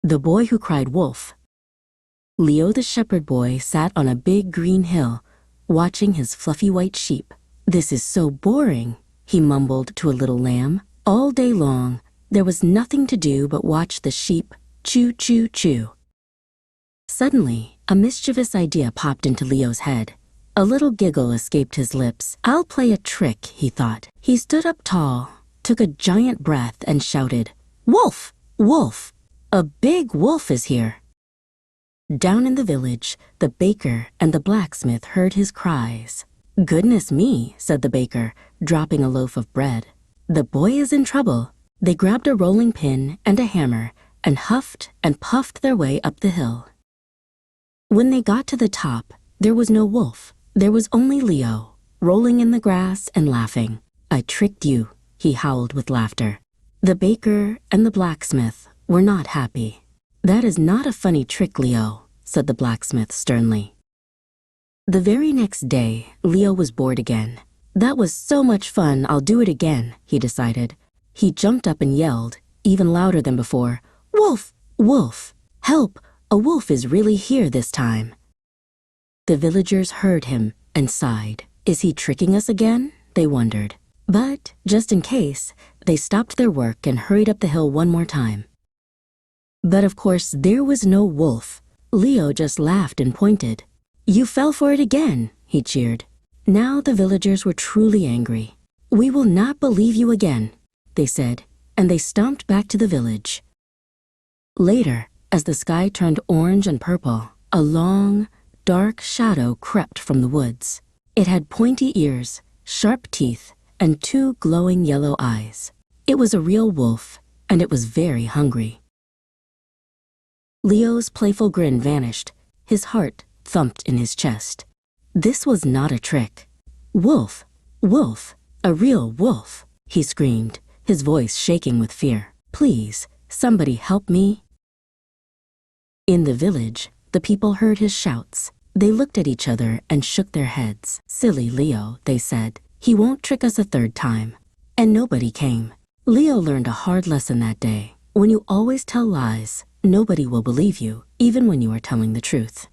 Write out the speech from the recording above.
The Boy Who Cried Wolf. Leo the shepherd boy sat on a big green hill, watching his fluffy white sheep. "This is so boring," he mumbled to a little lamb. All day long, there was nothing to do but watch the sheep chew, chew, chew. Suddenly, a mischievous idea popped into Leo's head. A little giggle escaped his lips. "I'll play a trick," he thought. He stood up tall, took a giant breath, and shouted, "Wolf! Wolf! A big wolf is here!" Down in the village, the baker and the blacksmith heard his cries. "Goodness me," said the baker, dropping a loaf of bread. "The boy is in trouble." They grabbed a rolling pin and a hammer and huffed and puffed their way up the hill. When they got to the top, there was no wolf. There was only Leo, rolling in the grass and laughing. "I tricked you," he howled with laughter. The baker and the blacksmith were not happy. "That is not a funny trick, Leo," said the blacksmith sternly. The very next day, Leo was bored again. "That was so much fun, I'll do it again," he decided. He jumped up and yelled, even louder than before, "Wolf! Wolf! Help! A wolf is really here this time." The villagers heard him and sighed. "Is he tricking us again?" they wondered. But, just in case, they stopped their work and hurried up the hill one more time. But of course, there was no wolf. Leo just laughed and pointed. "You fell for it again," he cheered. Now the villagers were truly angry. "We will not believe you again," they said, and they stomped back to the village. Later, as the sky turned orange and purple, a long, dark shadow crept from the woods. It had pointy ears, sharp teeth, and 2 glowing yellow eyes. It was a real wolf, and it was very hungry. Leo's playful grin vanished. His heart thumped in his chest. This was not a trick. "Wolf! Wolf! A real wolf!" he screamed, his voice shaking with fear. "Please, somebody help me." In the village, the people heard his shouts. They looked at each other and shook their heads. "Silly Leo," they said. "He won't trick us a third time." And nobody came. Leo learned a hard lesson that day. When you always tell lies, nobody will believe you, even when you are telling the truth.